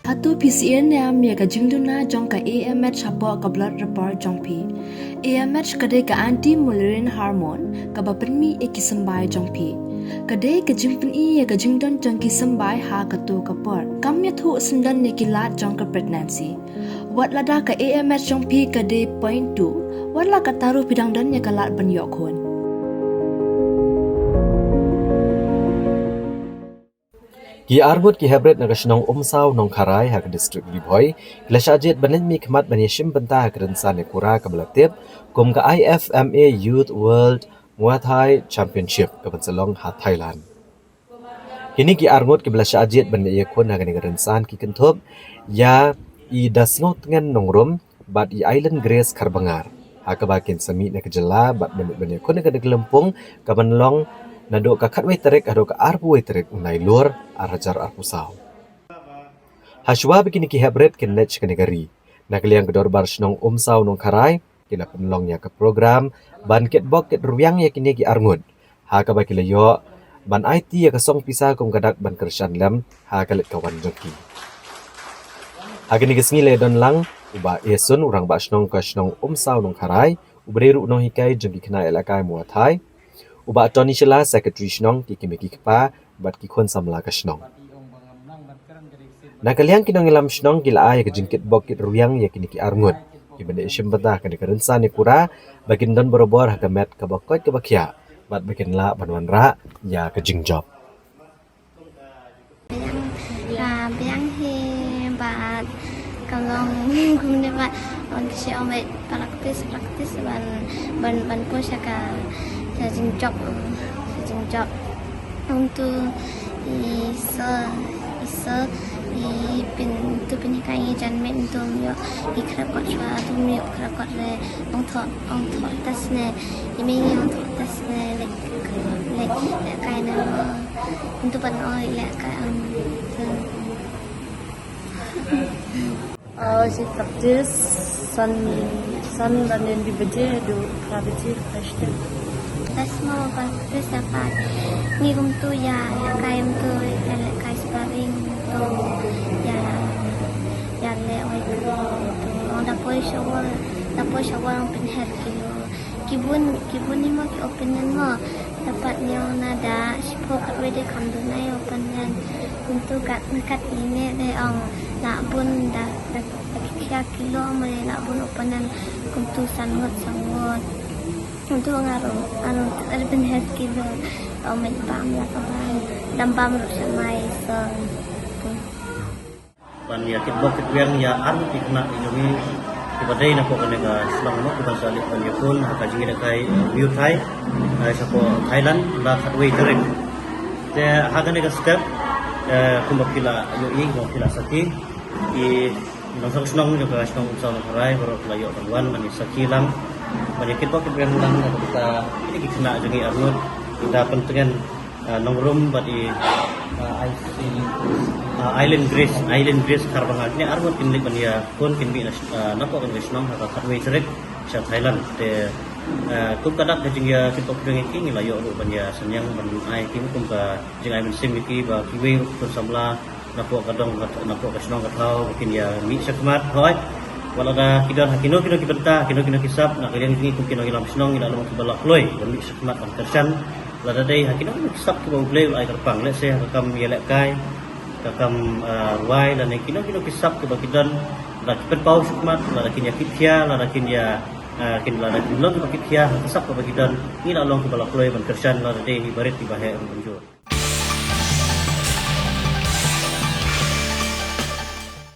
Hatu PCN yam ya ka jingduna jong ka AMH hapo ka blood report jong pi. AMH kade ka anti-mullerian hormone ka bapenmi ekisambai jong pi. Kade ka jingpen I ya ka jingdon jong kisambai ha ka tu ka por. Kam ya thu sendan ne kilat jong ka pregnancy. Wat lada ka AMH jong pi kade point 2. Wat la ka taruh bidang dan ya ka lat ban yok hun. Ki arbut ki hebret na kasnong umsaw nong karay ha district Liboy glasajit banin mi khmat banishim banta ha krensan ekura kablatip kum ka IFMA Youth World Muay Thai Championship ka bansalong ha Thailand. Kini ki arbut ki glasajit ban ye kun ha krensan ki kentup ya I dasngot ngan nongrum bat I Island Grace Karbangar ha kabakin sami na kejela bat ban ye kun ka gelempung ka banlong nado ka khatwai terek ado ka arpuai terek unai lur arajar arpusaw. Hashwa begini ki hebret kin lech ke negari. Nakliang kedor bar snong umsaw nong karai kila penlong ya ke program ban ket bok ket ruyang ya kini ki arngut. Ha ka ba kila yo ban IT ya ke song pisa kum kadak ban kersan lem ha kalet kawan joki. Ha kini kesngi le don lang uba esun urang ba snong ka snong umsaw nong karai ubreru nong hikai joki kena elakai Muay Thai. Uba Tony Shela Secretary Snong ki kimiki kpa bat ki khon samla ka Snong. Nakaliang kinong ilam Snong gila ay ka jingkit bokit ruyang ya kini ki arngut. Ki bende isim bata ka dikarensa ni kura bagin don borobor ha met ka bakot ka bakya bat bagin la banwan ra ya ka jingjob. Biang he bat kalau gumne bat on si omet praktis ban posaka sa jingjok untuk isa I pintu pinikai janmen tum yo I krakot chwa tum yo krakot le ong thot tas ne imi ong thot tas ne le kai na pintu pan oi le kai si praktis san dan yang dibaca do prabaca pasti tas mo praktis dapat ni kum tu ya kai tu kai sparring tu ya le oi tu dapat shower ang pinhead kibun ni mo ki opinion mo dapat niyo nada sipo kat wede kandunay opinion untuk kat ini de ang labun da kaya kilo mo labun opinion untuk sangot untuk anu pinhead kilo omet pam la kaban dambam ro samai so ban ya kitbok kitwiang ya an ikna inumi ibadai na ko kanega selong mo kuban salik ban yakun haka jingi kai Muay Thai sa ko Thailand la khatwei terek te haga nega step kumbakila kumbakila sati I nong snong juga snong usau karai baru layo banwan mani sakilang banyak kitbok kitwiang lang na kita ini kena jingi arnut kita pentingan nongrum badi Island Grace Karbangar ni arwat kinlik bania pun kinbi napo kan wisnong haka khatwei terek sa Thailand te kum kadak ke jingya kitok dengan ki layo ru bania senyang ban ai kim kum ka jingai men sim ki ba kiwe tu samla napo kadong napo kasnong katau kin ya mi sakmat hoi walada kidan hakino ki benta kino kisap na kalian ki kum kino ilam snong ila lo balak loi ban mi sakmat an tersan lada dai hakino kisap ki ba bleu ai terpang le se hakam yelek kai kakam ruai dan kino kisap ke bagidan la kipen pau sukmat la kinya kitya la kinya kin la kin long ke kitya kisap ke bagidan ni la long ke balak loy ban kersan la dei ni baret di bahe unjur